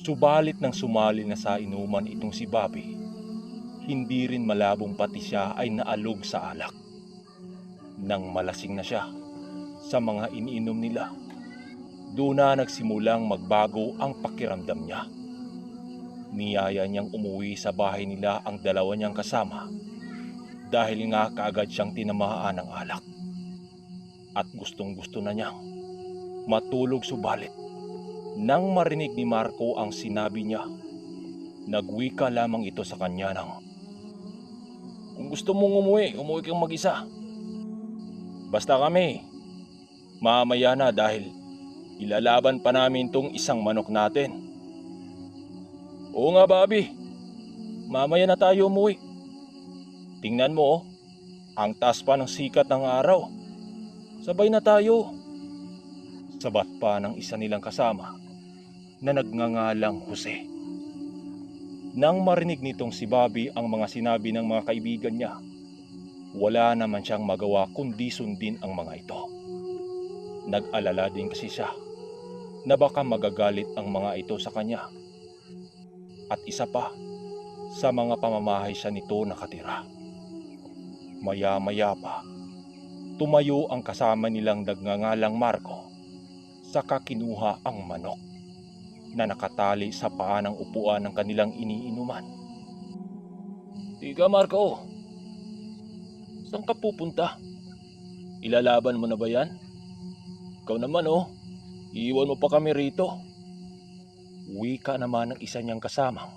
Subalit nang sumali na sa inuman itong si Bobby, hindi rin malabong pati siya ay naalog sa alak. Nang malasing na siya sa mga iniinom nila, doon na nagsimulang magbago ang pakiramdam niya. Niyaya niyang umuwi sa bahay nila ang dalawa niyang kasama dahil nga kaagad siyang tinamaan ng alak. At gustong gusto na niyang matulog, subalit nang marinig ni Marco ang sinabi niya, nagwika lamang ito sa kanya ng, "Kung gusto mong umuwi, umuwi kang mag-isa. Basta kami, mamaya na dahil ilalaban pa namin tong isang manok natin." "Oo nga, Bobby. Mamaya na tayo umuwi. Tingnan mo, ang taas pa ng sikat ng araw. Sabay na tayo." Sabat pa ng isa nilang kasama na nagngangalang Jose. Nang marinig nitong si Bobby ang mga sinabi ng mga kaibigan niya, wala naman siyang magawa kundi sundin ang mga ito. Nag-alala din kasi siya na baka magagalit ang mga ito sa kanya. At isa pa, sa mga pamamahay siya nito nakatira. Maya-maya pa, tumayo ang kasama nilang nagngangalang Marco, saka kinuha ang manok na nakatali sa paa ng upuan ng kanilang iniinuman. "Tiga, Marco, saan ka pupunta? Ilalaban mo na ba yan? Ikaw naman iiwan mo pa kami rito." Wika naman ng isa niyang kasamang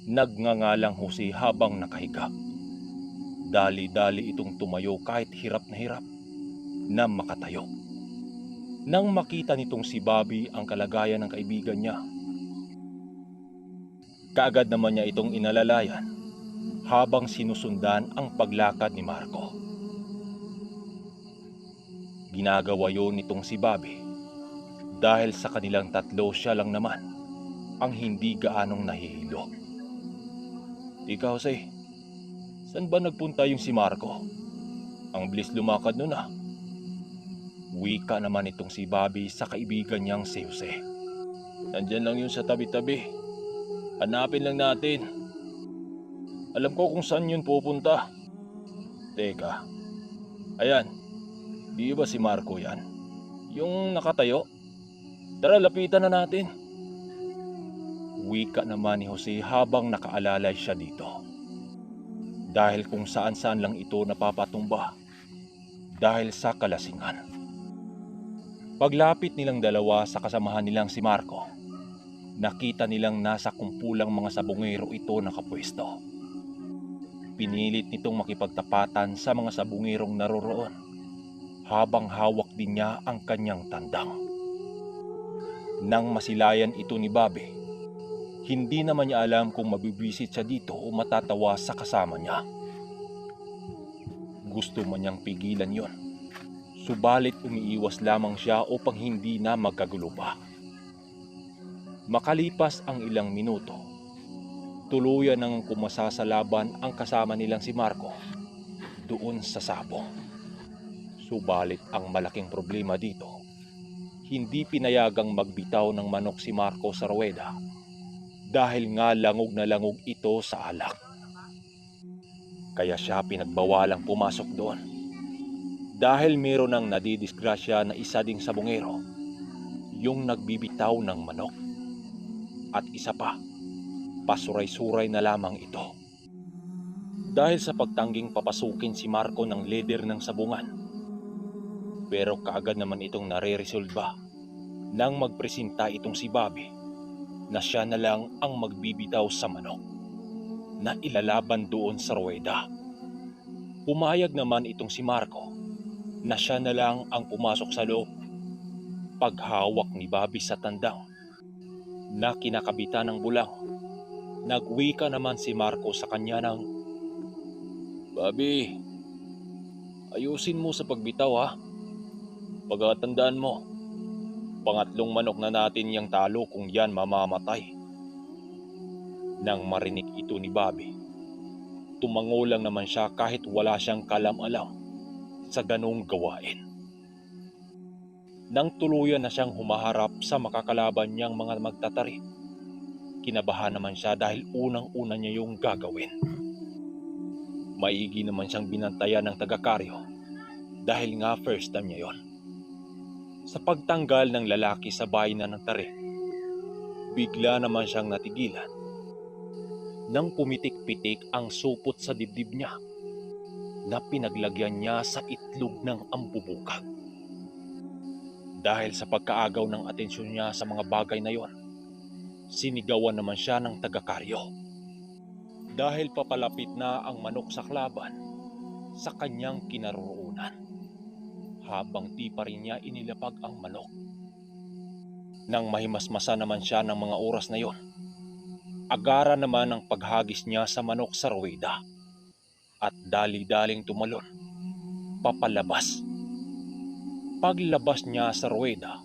nagngangalang Jose habang nakahiga. Dali-dali itong tumayo kahit hirap na makatayo. Nang makita nitong si Bobby ang kalagayan ng kaibigan niya, kaagad naman niya itong inalalayan habang sinusundan ang paglakad ni Marco. Ginagawa yun nitong si Bobby dahil sa kanilang tatlo siya lang naman ang hindi gaanong nahihilo. "Tika, Jose, saan ba nagpunta yung si Marco? Ang bilis lumakad nun ah." Wika naman itong si Bobby sa kaibigan niyang si Jose. "Nandyan lang yun sa tabi-tabi. Hanapin lang natin. Alam ko kung saan yun pupunta." "Teka, ayan, di ba si Marco yan? Yung nakatayo? Tara, lapitan na natin." Wika naman ni Jose habang nakaalalay siya dito. Dahil kung saan-saan lang ito napapatumba dahil sa kalasingan. Paglapit nilang dalawa sa kasamahan nilang si Marco, nakita nilang nasa kumpulang mga sabungero ito nakapwesto. Pinilit nitong makipagtapatan sa mga sabungerong naroroon habang hawak din niya ang kanyang tandang. Nang masilayan ito ni Bobby, hindi naman niya alam kung mabibwisit siya dito o matatawa sa kasama niya. Gusto man niyang pigilan yon, subalit umiiwas lamang siya upang hindi na magkagulo pa. Makalipas ang ilang minuto, tuluyan nang kumasa sa laban ang kasama nilang si Marco doon sa sabong. Subalit ang malaking problema dito, hindi pinayagang magbitaw ng manok si Marco sa ruweda dahil nga langog na langog ito sa alak. Kaya siya pinagbawalang pumasok doon dahil meron ng nadidisgrasya na isa ding sabungero, yung nagbibitaw ng manok. At isa pa, pasuray-suray na lamang ito. Dahil sa pagtangging papasukin si Marco ng leader ng sabungan. Pero kaagad naman itong nare-resolba nang magpresenta itong si Bobby na siya na lang ang magbibitaw sa manok na ilalaban doon sa ruweda. Pumayag naman itong si Marco na siya na lang ang pumasok sa loob. Paghawak ni Bobby sa tandang na kinakabitan ng bulang, nagwika naman si Marco sa kanya ng, "Bobby, ayusin mo sa pagbitaw ha. Pagkatandaan mo, pangatlong manok na natin yang talo kung yan mamamatay." Nang marinig ito ni Bobby, tumango lang naman siya kahit wala siyang kalam-alam sa ganong gawain. Nang tuluyan na siyang humaharap sa makakalaban niyang mga magtatari, kinabahan naman siya dahil unang-una niya yung gagawin. Maigi naman siyang binantayan ng taga-karyo dahil nga first time niya yon. Sa pagtanggal ng lalaki sa bayan ng tarik, bigla naman siyang natigilan nang pumitik-pitik ang supot sa dibdib niya na pinaglagyan niya sa itlog ng ambubukag. Dahil sa pagkaagaw ng atensyon niya sa mga bagay na yon, sinigawan naman siya ng taga-karyo. Dahil papalapit na ang manok sa kalaban sa kanyang kinaroroonan, habang di pa rin niya inilapag ang manok. Nang mahimasmasa naman siya ng mga oras na yon, agara naman ang paghagis niya sa manok sa ruweda at dali-daling tumalon papalabas. Paglabas niya sa ruweda,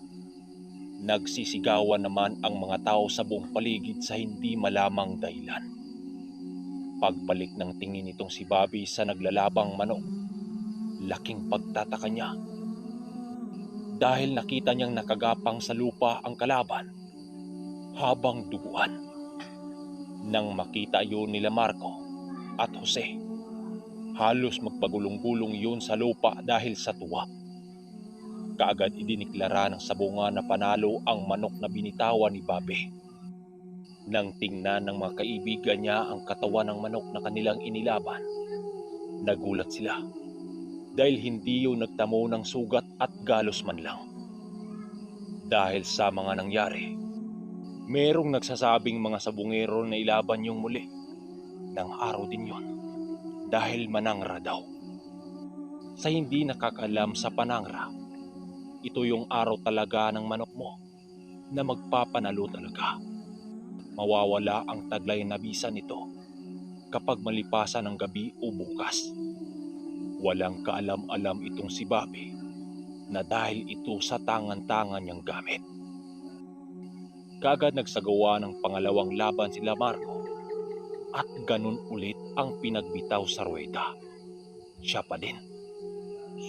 nagsisigawan naman ang mga tao sa buong paligid sa hindi malamang dahilan. Pagbalik ng tingin nitong si Bobby sa naglalabang manok, laking pagtataka niya dahil nakita niyang nakagapang sa lupa ang kalaban habang duguan. Nang makita yun nila Marco at Jose, halos magpagulong-gulong yun sa lupa dahil sa tuwa. Kaagad idiniklara ng sabungan na panalo ang manok na binitawan ni Bobby. Nang tingnan ng mga kaibigan niya ang katawan ng manok na kanilang inilaban, nagulat sila dahil hindi yun nagtamo ng sugat at galos man lang. Dahil sa mga nangyari, merong nagsasabing mga sabungero na ilaban yung muli ng araw din yon dahil manangra daw. Sa hindi nakakalam sa panangra, ito yung araw talaga ng manok mo na magpapanalo talaga. Mawawala ang taglay na bisa nito kapag malipasan ng gabi o bukas. Walang kaalam-alam itong si Bobby na dahil ito sa tangan-tangan niyang gamit. Kaagad nagsagawa ng pangalawang laban sila Marco at ganun ulit ang pinagbitaw sa ruweda. Siya pa din.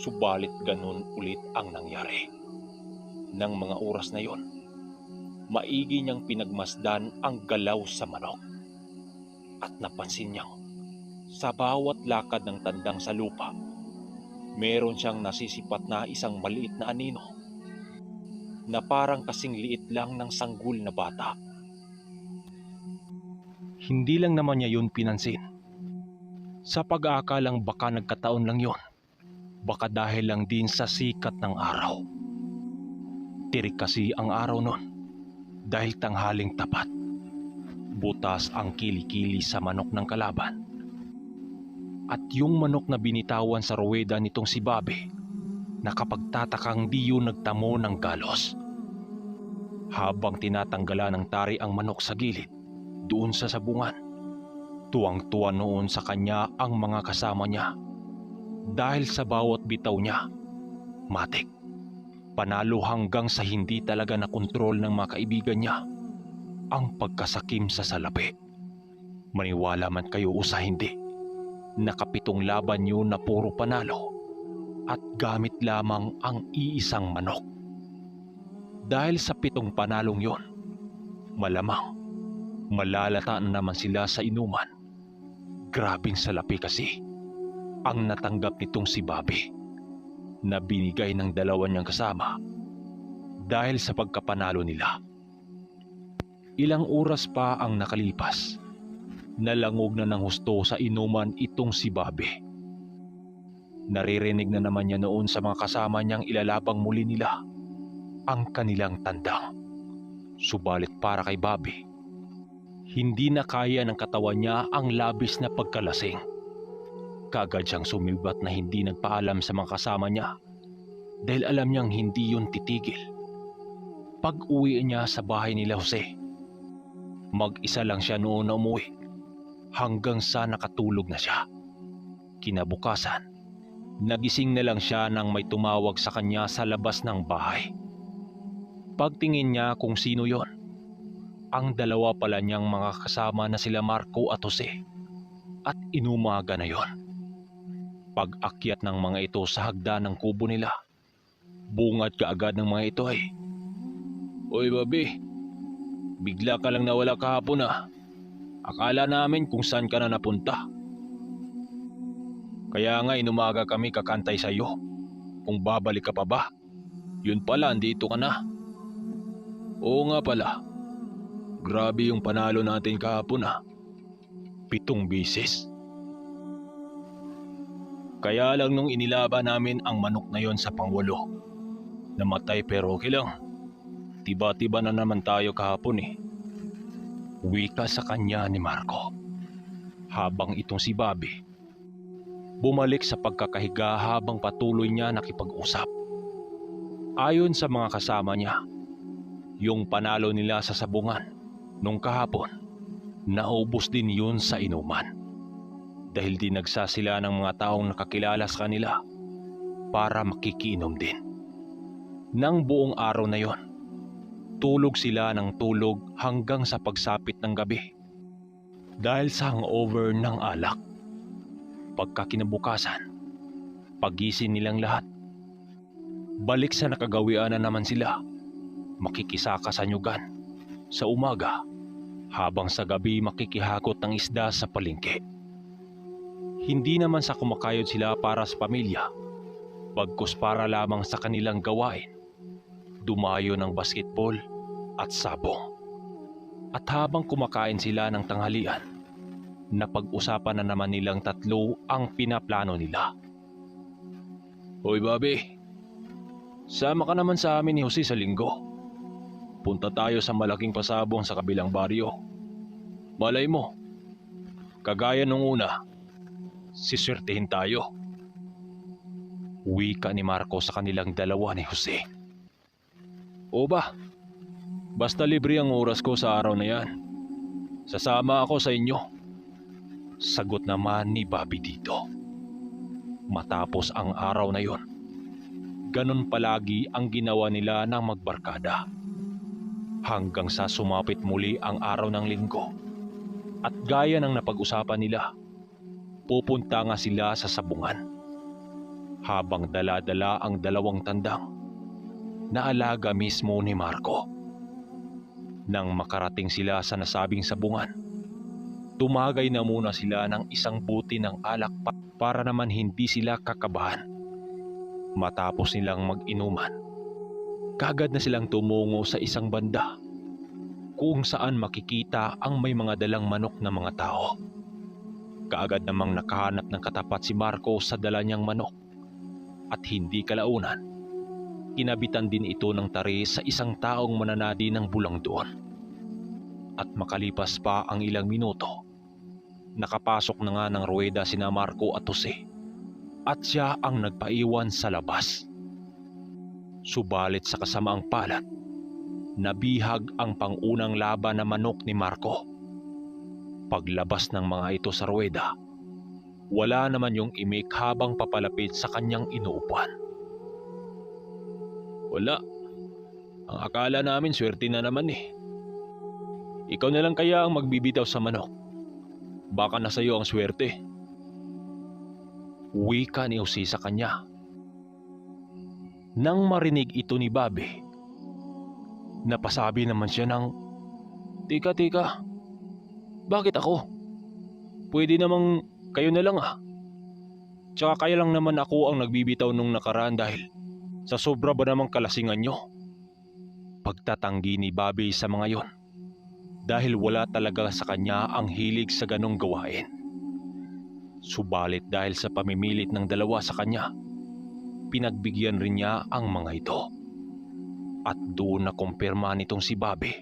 Subalit ganun ulit ang nangyari. Nang mga oras na yon, maigi niyang pinagmasdan ang galaw sa manok. At napansin niyang sa bawat lakad ng tandang sa lupa, meron siyang nasisipat na isang maliit na anino na parang kasing liit lang ng sanggol na bata. Hindi lang naman niya yun pinansin. Sa pag-aakalang baka nagkataon lang yon, baka dahil lang din sa sikat ng araw. Tirik kasi ang araw nun dahil tanghaling tapat. Butas ang kilikili sa manok ng kalaban. At yung manok na binitawan sa ruweda nitong si Bobby, nakapagtatakang di yun nagtamo ng galos. Habang tinatanggalan ng tari ang manok sa gilid, doon sa sabungan, tuwang-tuwa noon sa kanya ang mga kasama niya. Dahil sa bawat bitaw niya, matik, panalo hanggang sa hindi talaga nakontrol ng mga kaibigan niya ang pagkasakim sa salapi. Maniwala man kayo o sa hindi, nakapitong laban yun na puro panalo at gamit lamang ang iisang manok. Dahil sa 7 panalong yon, malamang malalata naman sila sa inuman. Grabing salapi kasi ang natanggap nitong si Bobby na binigay ng dalawa niyang kasama dahil sa pagkapanalo nila. Ilang oras pa ang nakalipas, nalangog na ng husto sa inuman itong si Bobby. Naririnig na naman niya noon sa mga kasama niyang ilalabang muli nila ang kanilang tandang. Subalit para kay Bobby, hindi na kaya ng katawan niya ang labis na pagkalasing. Kaagad siyang sumibat na hindi nagpaalam sa mga kasama niya dahil alam niyang hindi yun titigil. Pag-uwi niya sa bahay nila Jose, mag-isa lang siya noon na umuwi hanggang sa nakatulog na siya. Kinabukasan, nagising na lang siya nang may tumawag sa kanya sa labas ng bahay. Pagtingin niya kung sino yon, ang dalawa pala niyang mga kasama na sila Marco at Jose, at inumaga na yon. Pag-akyat ng mga ito sa hagdan ng kubo nila, bungad kaagad ng mga ito ay, "Oy Bobby, Bigla ka lang nawala kahapon ah. Akala namin kung saan ka na napunta. Kaya nga inumaga kami kakantay sa'yo. Kung babalik ka pa ba? Yun pala, andito ka na. Oo nga pala. Grabe yung panalo natin kahapon ah. 7 bisis. Kaya lang nung inilaban namin ang manok na yon sa pangwalo. Namatay pero okay lang. Tiba-tiba na naman tayo kahapon eh. Wika sa kanya ni Marco. Habang itong si Bobby bumalik sa pagkakahiga habang patuloy niya nakipag-usap. Ayon sa mga kasama niya, yung panalo nila sa sabungan nung kahapon, naubos din yun sa inuman. Dahil dinagsa sila ng mga taong nakakilala sa kanila para makikiinom din. Nang buong araw na yon, tulog sila ng tulog hanggang sa pagsapit ng gabi dahil sa hangover ng alak. Pagkakinabukasan, pagising nilang lahat, balik sa nakagawian na naman sila, makikisaka sa nyugan sa umaga habang sa gabi makikihakot ng isda sa palengke. Hindi naman sa kumakayod sila para sa pamilya, bagkus para lamang sa kanilang gawain, dumayo ng basketball at sabong. At habang kumakain sila ng tanghalian, napag-usapan na naman nilang tatlo ang pinaplano nila. Hoy Bobby, sama ka naman sa amin ni Jose sa linggo. Punta tayo sa malaking pasabong sa kabilang baryo. Malay mo, kagaya nung una, siswertehin tayo. Wika ni Marco sa kanilang dalawa ni Jose. O ba, basta libre ang oras ko sa araw na yan. Sasama ako sa inyo. Sagot naman ni Bobby dito. Matapos ang araw na yon, ganun palagi ang ginawa nila ng magbarkada. Hanggang sa sumapit muli ang araw ng linggo. At gaya ng napag-usapan nila, pupunta nga sila sa sabungan. Habang dala-dala ang dalawang tandang na alaga mismo ni Marco. Nang makarating sila sa nasabing sabungan, tumagay na muna sila ng isang buti ng alak para naman hindi sila kakabahan. Matapos nilang mag-inuman, kaagad na silang tumungo sa isang banda kung saan makikita ang may mga dalang manok na mga tao. Kaagad namang nakahanap ng katapat si Marco sa dala niyang manok at hindi kalaunan, kinabitan din ito ng tari sa isang taong mananadi ng bulang doon. At makalipas pa ang ilang minuto, nakapasok na nga ng ruweda sina Marco at Jose at siya ang nagpaiwan sa labas. Subalit sa kasamaang palad, nabihag ang pangunang laban na manok ni Marco. Paglabas ng mga ito sa ruweda, wala naman yung imik habang papalapit sa kanyang inuupuan. Wala. Ang akala namin swerte na naman eh. Ikaw na lang kaya ang magbibitaw sa manok. Baka nasa iyo ang swerte. Wika ni Jose sa kanya. Nang marinig ito ni Bobby, napasabi naman siya ng, Tika, bakit ako? Pwede namang kayo na lang ah. Tsaka kaya lang naman ako ang nagbibitaw nung nakaraan dahil sa sobra ba namang kalasingan nyo? Pagtatanggi ni Bobby sa mga yon. Dahil wala talaga sa kanya ang hilig sa ganong gawain. Subalit dahil sa pamimilit ng dalawa sa kanya, pinagbigyan rin niya ang mga ito. At doon na kumpirma nitong si Bobby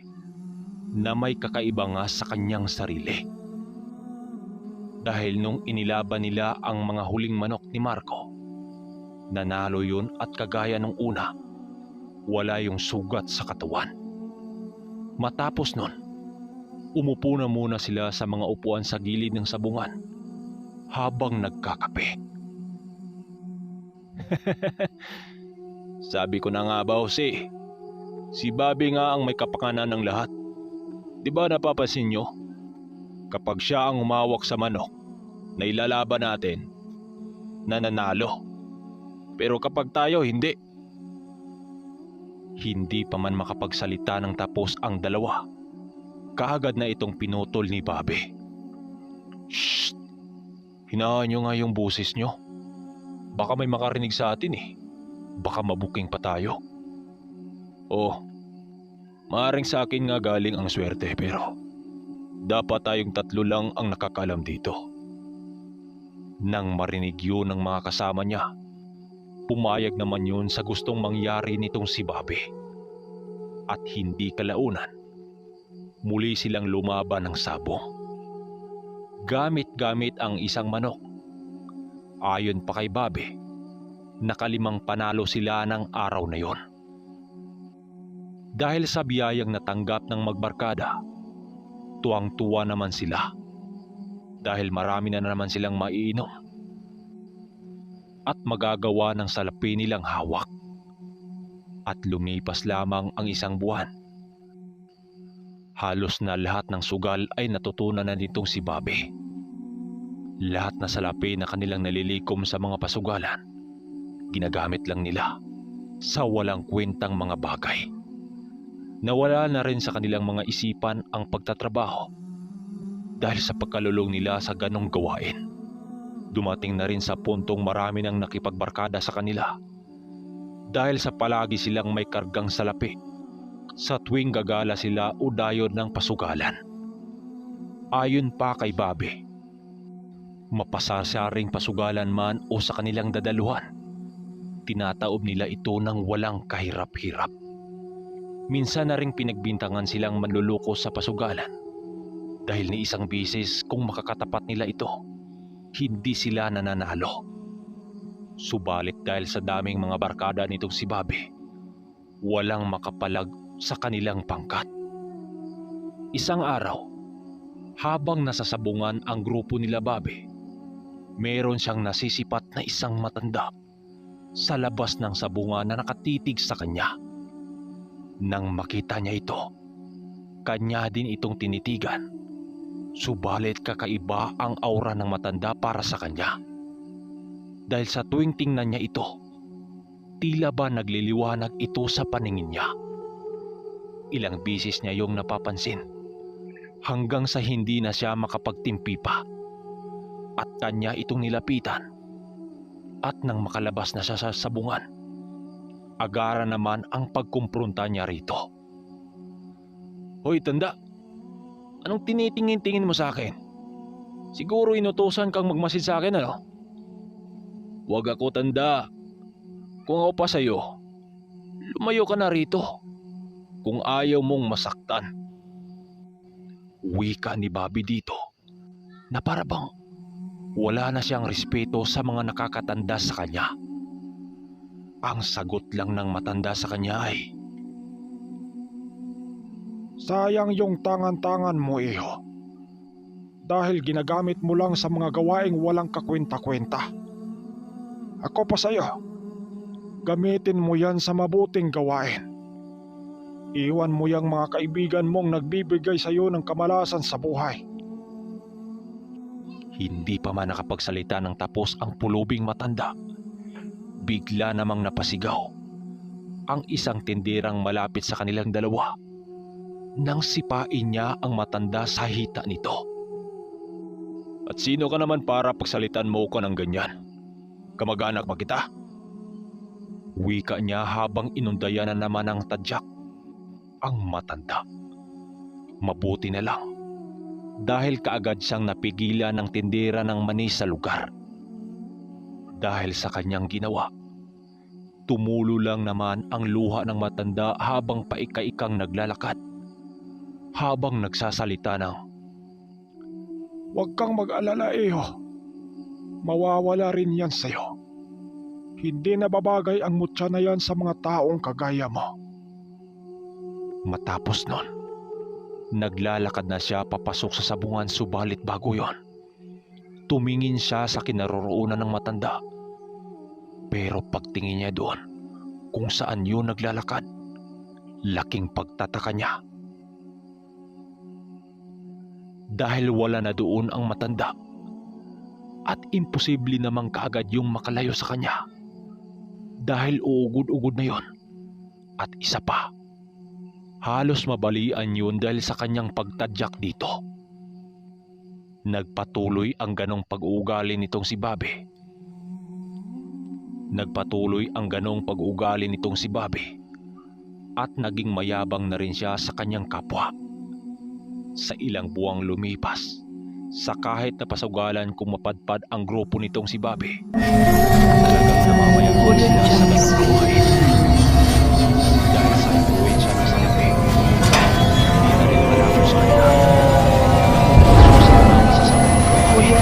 na may kakaiba nga sa kanyang sarili. Dahil nung inilaban nila ang mga huling manok ni Marco, nanalo yun at kagaya nung una, wala yung sugat sa katawan. Matapos nun, umupo na muna sila sa mga upuan sa gilid ng sabungan habang nagkakape. Sabi ko na nga ba Jose, si Bobby nga ang may kapakanan ng lahat. Di ba napapansin nyo? Kapag siya ang umawak sa manok na ilalaban natin, nananalo. Pero kapag tayo hindi. Hindi pa man makapagsalita ng tapos ang dalawa kaagad na itong pinutol ni Bobby. Shh! Hinaan nyo nga yung boses nyo. Baka may makarinig sa atin eh. Baka mabuking pa tayo. Oh, maaaring sa akin nga galing ang swerte pero dapat tayong tatlo lang ang nakakalam dito. Nang marinig yun ng mga kasama niya, pumayag naman yun sa gustong mangyari nitong si Bobby. At hindi kalaunan, muli silang lumaban ng sabong. Gamit-gamit ang isang manok. Ayon pa kay Bobby, nakalimang panalo sila ng araw na yon. Dahil sa biyayang natanggap ng magbarkada, tuwang-tuwa naman sila dahil marami na naman silang maiinom at magagawa ng salapi nilang hawak. At lumipas lamang ang isang buwan. Halos na lahat ng sugal ay natutunan na nitong si Bobby. Lahat na salapi na kanilang nalilikom sa mga pasugalan, ginagamit lang nila sa walang kwentang mga bagay. Nawala na rin sa kanilang mga isipan ang pagtatrabaho dahil sa pagkalulong nila sa ganong gawain. Dumating na rin sa puntong marami nang nakipagbarkada sa kanila dahil sa palagi silang may kargang salapi sa tuwing gagala sila o dayod ng pasugalan. Ayon pa kay Bobby, mapasasaring pasugalan man o sa kanilang dadaluhan, tinataob nila ito ng walang kahirap-hirap. Minsan na ring pinagbintangan silang manluloko sa pasugalan dahil ni isang bisis kung makakatapat nila ito, hindi sila nananalo. Subalit dahil sa daming mga barkada nitong si Bobby, walang makapalag sa kanilang pangkat. Isang araw, habang nasasabungan ang grupo nila Bobby, meron siyang nasisipat na isang matanda sa labas ng sabungan na nakatitig sa kanya. Nang makita niya ito, kanya din itong tinitigan. Subalit kakaiba ang aura ng matanda para sa kanya. Dahil sa tuwing tingnan niya ito, tila ba nagliliwanag ito sa paningin niya. Ilang bisis niya yung napapansin hanggang sa hindi na siya makapagtimpi pa. At kanya itong nilapitan. At nang makalabas na siya sa sabungan, agara naman ang pagkumpronta niya rito. Hoy tanda, anong tinitingin-tingin mo sa akin? Siguro inutusan kang magmasid sa akin, ano? Huwag ako tanda. Kung ako pa sa'yo, lumayo ka na rito kung ayaw mong masaktan. Wika ni Bobby dito na para bang wala na siyang respeto sa mga nakakatanda sa kanya. Ang sagot lang ng matanda sa kanya ay, sayang yung tangan-tangan mo, iho. Dahil ginagamit mo lang sa mga gawaing walang kakwenta-kwenta. Ako pa sa'yo, gamitin mo yan sa mabuting gawain. Iwan mo yung mga kaibigan mong nagbibigay sa'yo ng kamalasan sa buhay. hindi pa man nakapagsalita ng tapos ang pulubing matanda. Bigla namang napasigaw ang isang tindirang malapit sa kanilang dalawa nang sipain niya ang matanda sa hita nito. At sino ka naman para pagsalitan mo ko ng ganyan? Kamag-anak ba kita? Wika niya habang inundayan na naman ng tadyak ang matanda. Mabuti na lang dahil kaagad siyang napigilan ng tindera ng mani sa lugar. Dahil sa kanyang ginawa, tumulo lang naman ang luha ng matanda habang paika-ikang naglalakad. Habang nagsasalita ng, Huwag kang mag-alala, iho. Mawawala rin yan sa'yo. Hindi nababagay ang mutya na yan sa mga taong kagaya mo. matapos nun, naglalakad na siya papasok sa sabungan, subalit bago yon, tumingin siya sa kinaroroonan ng matanda. Pero pagtingin niya doon kung saan yun naglalakad, laking pagtataka niya. Dahil wala na doon ang matanda at imposible namang kaagad yung makalayo sa kanya. Dahil uugod-ugod na yon. At isa pa, Halos mabalian yun dahil sa kanyang pagtadyak dito. Nagpatuloy ang ganong pag-uugali nitong si Bobby. At naging mayabang na rin siya sa kanyang kapwa. Sa ilang buwang lumipas, sa kahit na pasugalan kung mapadpad ang grupo nitong si Bobby, talagang namamayagpag sila sa ganong gawain. Dahil sa influensya ng salapi, hindi na rin malabo sa kanila. Napapasok sila ng masasamang gawain.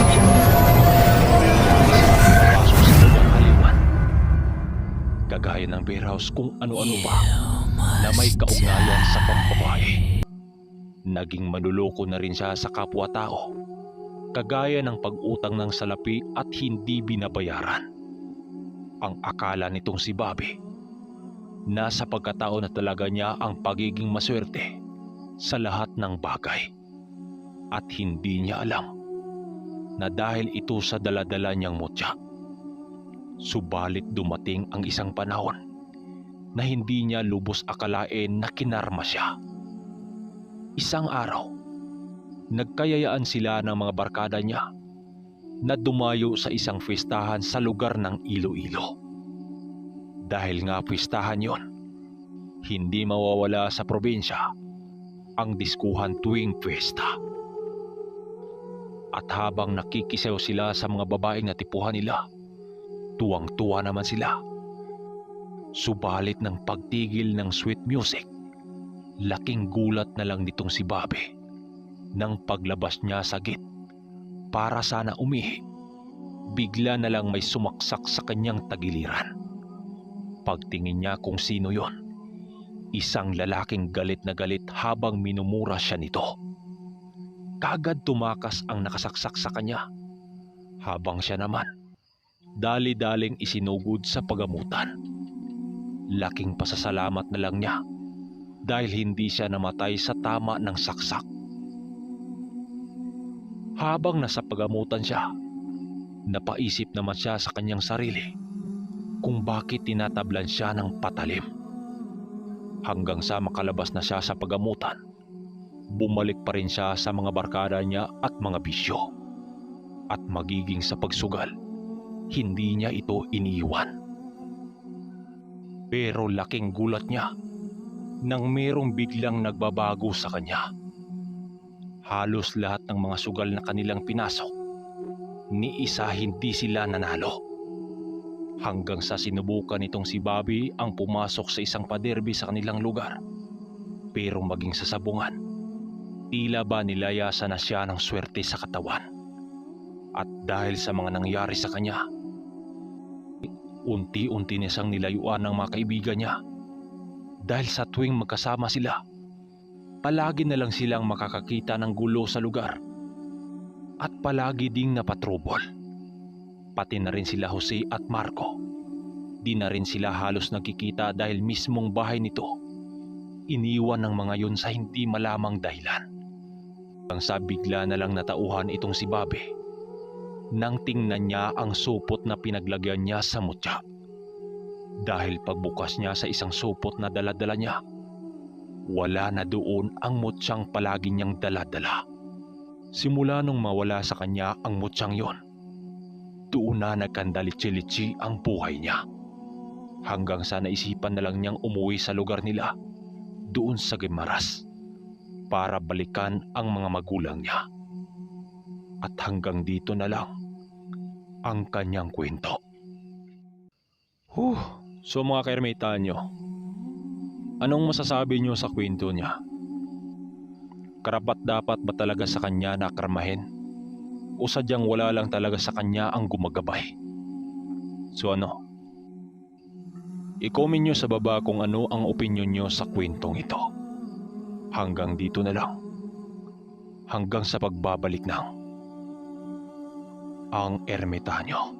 Napapasok sa lugang haliwan. Kagaya ng bear house kung ano-ano pa na may kaugnayan sa pambabae. Naging manluloko na rin siya sa kapwa-tao, kagaya ng pag-utang ng salapi at hindi binabayaran. Ang akala nitong si Bobby, nasa pagkatao na talaga niya ang pagiging maswerte sa lahat ng bagay. At hindi niya alam na dahil ito sa daladala niyang mutya. Subalit dumating ang isang panahon na hindi niya lubos akalain na kinarma siya. Isang araw, nagkayayaan sila ng mga barkada niya na dumayo sa isang pwestahan sa lugar ng Iloilo. Dahil nga pwestahan yon, hindi mawawala sa probinsya ang diskuhan tuwing pwesta. At habang nakikisayaw sila sa mga babaeng natipuhan nila, tuwang-tuwa naman sila. Subalit ng pagtigil ng sweet music, laking gulat na lang nitong si Bobby nang paglabas niya sa gate para sana umihi. Bigla na lang may sumaksak sa kanyang tagiliran. Pagtingin niya kung sino yon, isang lalaking galit na galit habang minumura siya nito. Kagad tumakas ang nakasaksak sa kanya, habang siya naman dali-daling isinugod sa pagamutan. Laking pasasalamat na lang niya dahil hindi siya namatay sa tama ng saksak. Habang nasa pagamutan siya, napaisip naman siya sa kanyang sarili kung bakit tinatablan siya ng patalim. Hanggang sa makalabas na siya sa pagamutan, bumalik pa rin siya sa mga barkada niya at mga bisyo. At magiging sa pagsugal, hindi niya ito iniiwan. Pero laking gulat niya nang merong biglang nagbabago sa kanya. Halos lahat ng mga sugal na kanilang pinasok, ni isa hindi sila nanalo. Hanggang sa sinubukan nitong si Bobby ang pumasok sa isang paderby sa kanilang lugar. Pero maging sa sabungan, tila ba nilayasan na siya ng swerte sa katawan. At dahil sa mga nangyari sa kanya, unti-unti niya siyang nilayuan ng mga kaibigan niya. Dahil sa tuwing magkasama sila, palagi na lang silang makakakita ng gulo sa lugar. At palagi ding napatrubol. Pati na rin sila Jose at Marco. Di na rin sila halos nagkikita dahil mismong bahay nito iniwan ng mga yun sa hindi malamang dahilan. Hanggang sa bigla na lang natauhan itong si Bobby nang tingnan niya ang supot na pinaglagyan niya sa mutya. Dahil pagbukas niya sa isang supot na dala-dala niya, wala na doon ang mutyang palagi niyang dala-dala. Simula nung mawala sa kanya ang mutyang yon, doon na nagkandalitsi-litsi ang buhay niya. Hanggang sa naisipan na lang niyang umuwi sa lugar nila, doon sa Guimaras, para balikan ang mga magulang niya. At hanggang dito na lang ang kanyang kwento. So mga kaermitanyo, anong masasabi niyo sa kwento niya? Karapat-dapat ba talaga sa kanya na karmahin? O sadyang wala lang talaga sa kanya ang gumagabay? So ano? I-comment nyo sa baba kung ano ang opinyon nyo sa kwentong ito. Hanggang dito na lang. Hanggang sa pagbabalik ng Ang Ermitanyo.